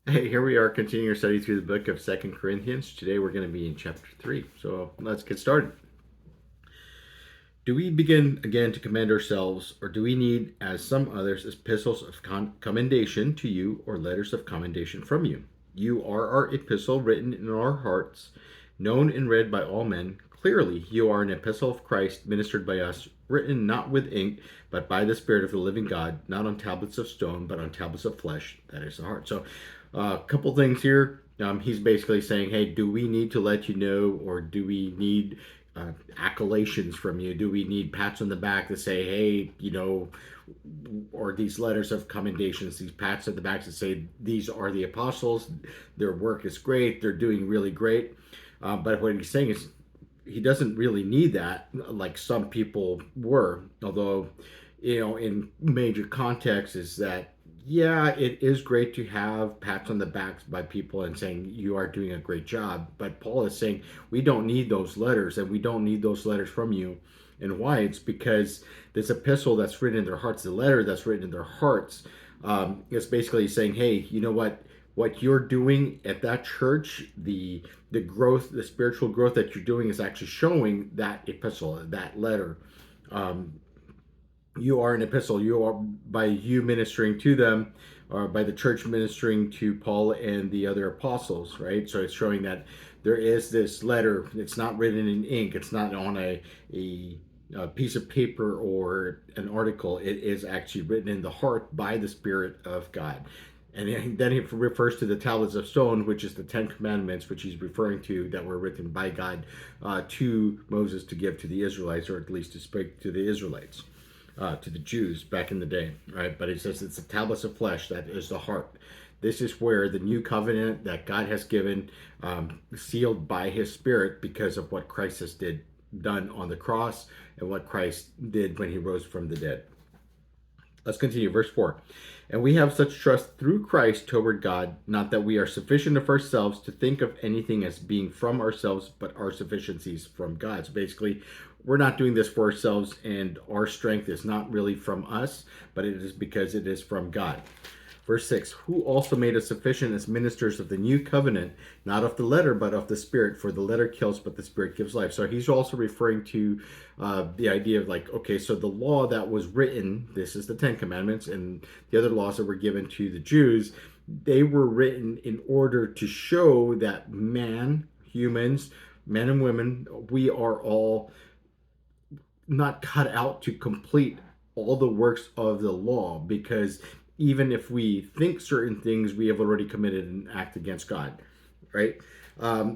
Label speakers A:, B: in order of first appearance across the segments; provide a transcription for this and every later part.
A: Hey, here we are continuing our study through the book of Second Corinthians. Today we're going to be in chapter 3. So let's get started. Do we begin again to commend ourselves, or do we need, as some others, epistles of commendation to you, or letters of commendation from you? You are our epistle written in our hearts, known and read by all men. Clearly, you are an epistle of Christ, ministered by us, written not with ink, but by the Spirit of the living God, not on tablets of stone, but on tablets of flesh, that is the heart. So, a couple things here. He's basically saying, hey, do we need to let you know, or do we need accolations from you? Do we need pats on the back to say, hey, or these letters of commendations, these pats on the back to say these are the apostles, their work is great, they're doing really great. But what he's saying is he doesn't really need that like some people were, although in major contexts is that yeah, it is great to have pats on the backs by people and saying you are doing a great job. But Paul is saying we don't need those letters, and we don't need those letters from you. And why? It's because this epistle that's written in their hearts, the letter that's written in their hearts, is basically saying, hey, you know what you're doing at that church, the growth, the spiritual growth that you're doing is actually showing that epistle, that letter. Um, you are an epistle. You are by you ministering to them, or by the church ministering to Paul and the other apostles, right? So it's showing that there is this letter. It's not written in ink. It's not on a piece of paper or an article. It is actually written in the heart by the Spirit of God. And then he refers to the tablets of stone, which is the Ten Commandments, which he's referring to, that were written by God to Moses to give to the Israelites, or at least to speak to the Israelites, to the Jews back in the day, right? But he says it's the tablets of flesh, that is the heart. This is where the new covenant that God has given, sealed by his Spirit because of what Christ has done on the cross and what Christ did when he rose from the dead. Let's continue. Verse 4. And we have such trust through Christ toward God, not that we are sufficient of ourselves to think of anything as being from ourselves, but our sufficiencies from God. So basically, we're not doing this for ourselves, and our strength is not really from us, but it is because it is from God. Verse 6, who also made us sufficient as ministers of the new covenant, not of the letter, but of the Spirit. For the letter kills, but the Spirit gives life. So he's also referring to the idea of like, okay, so the law that was written, this is the Ten Commandments, and the other laws that were given to the Jews, they were written in order to show that humans, men and women, we are all not cut out to complete all the works of the law, because even if we think certain things, we have already committed an act against God, right?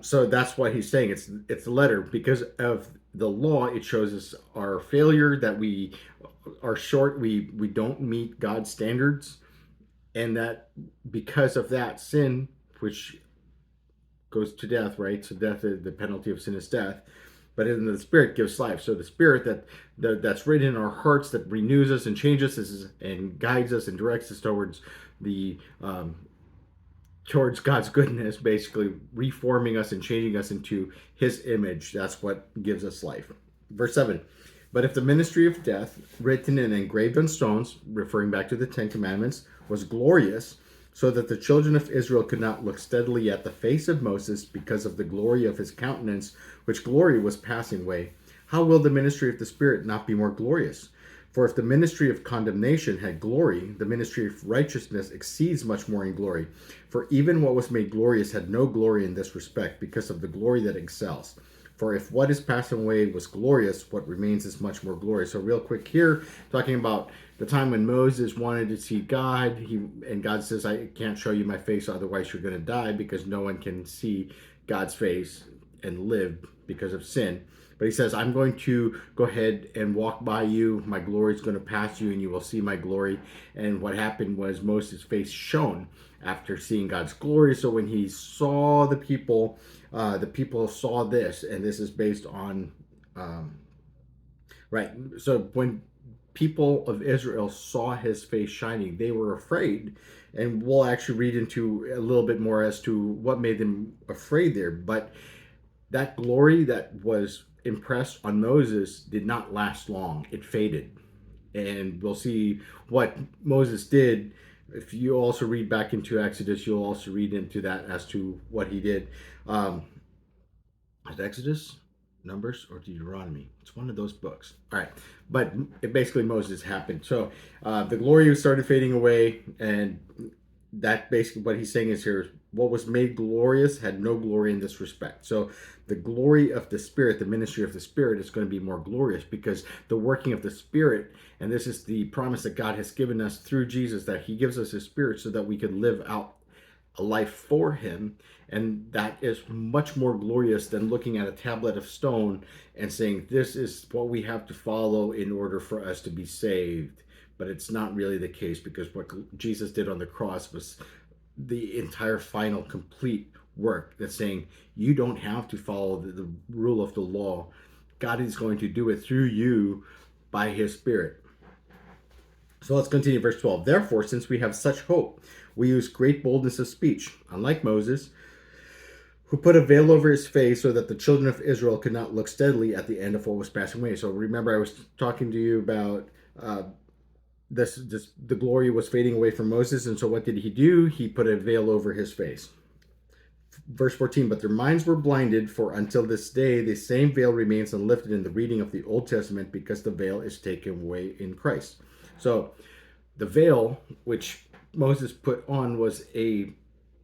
A: So that's why he's saying it's the letter, because of the law. It shows us our failure, that we are short, we don't meet God's standards, and that because of that sin, which goes to death, right? So death, the penalty of sin is death, but in the Spirit gives life. So the Spirit that's written in our hearts, that renews us and changes us and guides us and directs us towards the towards God's goodness, basically reforming us and changing us into His image. That's what gives us life. Verse 7. But if the ministry of death, written and engraved on stones, referring back to the Ten Commandments, was glorious, so that the children of Israel could not look steadily at the face of Moses because of the glory of his countenance, which glory was passing away, how will the ministry of the Spirit not be more glorious? For if the ministry of condemnation had glory, the ministry of righteousness exceeds much more in glory. For even what was made glorious had no glory in this respect, because of the glory that excels. For if what is passing away was glorious, what remains is much more glorious. So real quick here, talking about the time when Moses wanted to see God, and God says, I can't show you my face, otherwise you're going to die, because no one can see God's face and live because of sin. But he says, I'm going to go ahead and walk by you. My glory is going to pass you, and you will see my glory. And what happened was Moses' face shone after seeing God's glory. So when he saw the people saw this, and this is based on, right. So when people of Israel saw his face shining, they were afraid. And we'll actually read into a little bit more as to what made them afraid there. But that glory that was impressed on Moses did not last long. It faded. And we'll see what Moses did If you also read back into Exodus, you'll also read into that as to what he did. Um, Exodus, Numbers, or Deuteronomy. It's one of those books. All right, but it basically Moses happened. So the glory started fading away, and that basically what he's saying is here: what was made glorious had no glory in this respect. So the glory of the Spirit, the ministry of the Spirit, is going to be more glorious because the working of the Spirit, and this is the promise that God has given us through Jesus, that He gives us His Spirit so that we can live out a life for Him. And that is much more glorious than looking at a tablet of stone and saying, this is what we have to follow in order for us to be saved. But it's not really the case, because what Jesus did on the cross was the entire final complete work that's saying you don't have to follow the rule of the law. God is going to do it through you by His Spirit. So let's continue, verse 12. Therefore, since we have such hope, we use great boldness of speech, unlike Moses, who put a veil over his face so that the children of Israel could not look steadily at the end of what was passing away. So remember, I was talking to you about the glory was fading away from Moses, and so what did he do? He put a veil over his face. Verse 14, but their minds were blinded, for until this day the same veil remains unlifted in the reading of the Old Testament, because the veil is taken away in Christ. So the veil which Moses put on was a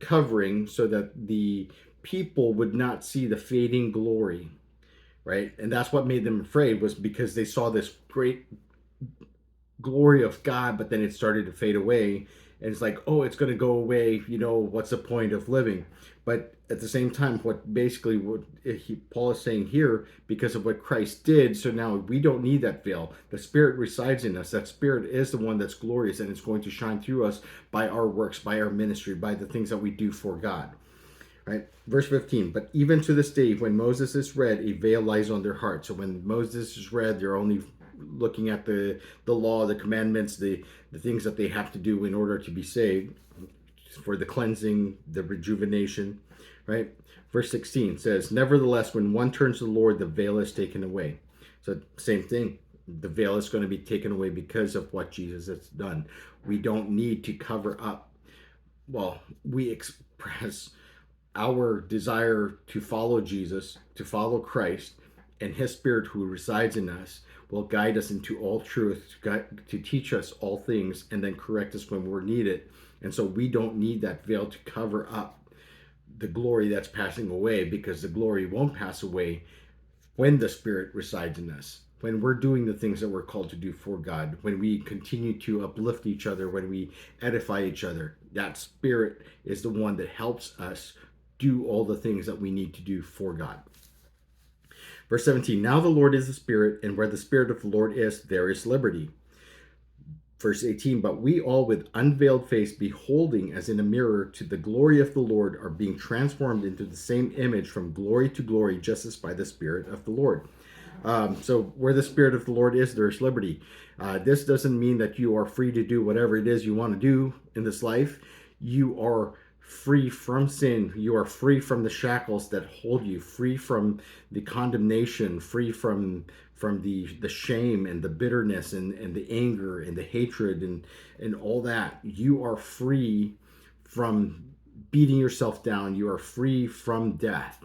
A: covering so that the people would not see the fading glory, right? And that's what made them afraid, was because they saw this great glory of God, but then it started to fade away. And it's like, oh, it's going to go away. What's the point of living? But at the same time, Paul is saying here, because of what Christ did, so now we don't need that veil. The Spirit resides in us. That Spirit is the one that's glorious, and it's going to shine through us by our works, by our ministry, by the things that we do for God. Right? Verse 15, but even to this day, when Moses is read, a veil lies on their heart. So when Moses is read, they're only looking at the law, the commandments, the things that they have to do in order to be saved, for the cleansing, the rejuvenation, right? Verse 16 says, nevertheless, when one turns to the Lord, the veil is taken away. So same thing. The veil is going to be taken away because of what Jesus has done. We don't need to cover up. Well, we express our desire to follow Jesus, to follow Christ, and His Spirit who resides in us will guide us into all truth, to teach us all things, and then correct us when we're needed. And so we don't need that veil to cover up the glory that's passing away, because the glory won't pass away when the Spirit resides in us, when we're doing the things that we're called to do for God, when we continue to uplift each other, when we edify each other. That Spirit is the one that helps us do all the things that we need to do for God. Verse 17, now the Lord is the Spirit, and where the Spirit of the Lord is, there is liberty. Verse 18, but we all with unveiled face, beholding as in a mirror to the glory of the Lord, are being transformed into the same image from glory to glory, just as by the Spirit of the Lord. So where the Spirit of the Lord is, there is liberty. This doesn't mean that you are free to do whatever it is you want to do in this life. You are free from sin. You are free from the shackles that hold you, free from the condemnation, free from the shame and the bitterness and the anger and the hatred and all that. You are free from beating yourself down. You are free from death.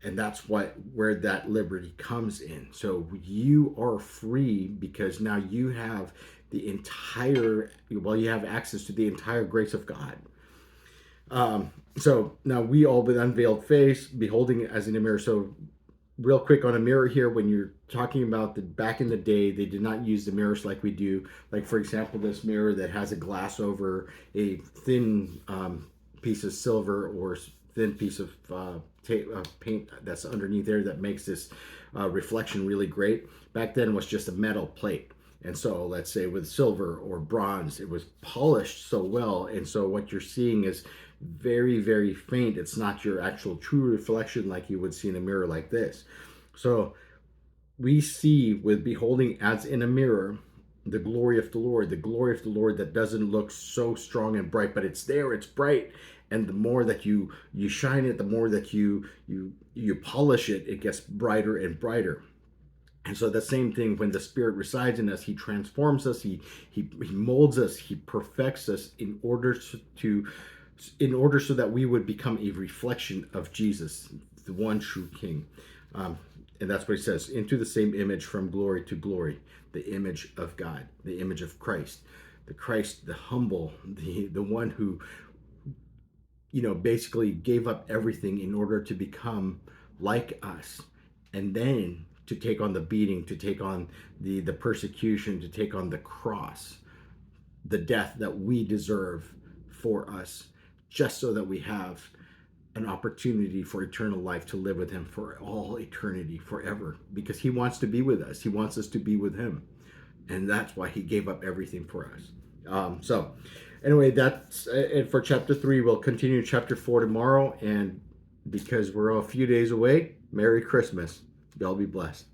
A: And that's where that liberty comes in. So you are free because now you have you have access to the entire grace of God. So now we all with unveiled face, beholding it as in a mirror. So real quick on a mirror here, when you're talking about back in the day, they did not use the mirrors like we do. Like, for example, this mirror that has a glass over a thin piece of silver or thin piece of paint that's underneath there that makes this reflection really great. Back then was just a metal plate. And so let's say with silver or bronze, it was polished so well. And so what you're seeing is very, very faint. It's not your actual true reflection like you would see in a mirror like this. So we see with beholding as in a mirror the glory of the Lord that doesn't look so strong and bright, but it's there, it's bright. And the more that you shine it, the more that you polish it, it gets brighter and brighter. And so the same thing, when the Spirit resides in us, He transforms us, He molds us, He perfects us in order so that we would become a reflection of Jesus, the one true King. And that's what He says: into the same image, from glory to glory, the image of God, the image of Christ, the humble, the one who, basically gave up everything in order to become like us, and then to take on the beating, to take on the persecution, to take on the cross, the death that we deserve for us, just so that we have an opportunity for eternal life, to live with Him for all eternity, forever, because He wants to be with us. He wants us to be with Him, and that's why He gave up everything for us. So anyway, that's it for chapter 3. We'll continue chapter 4 tomorrow, and because we're a few days away, Merry Christmas. Y'all be blessed.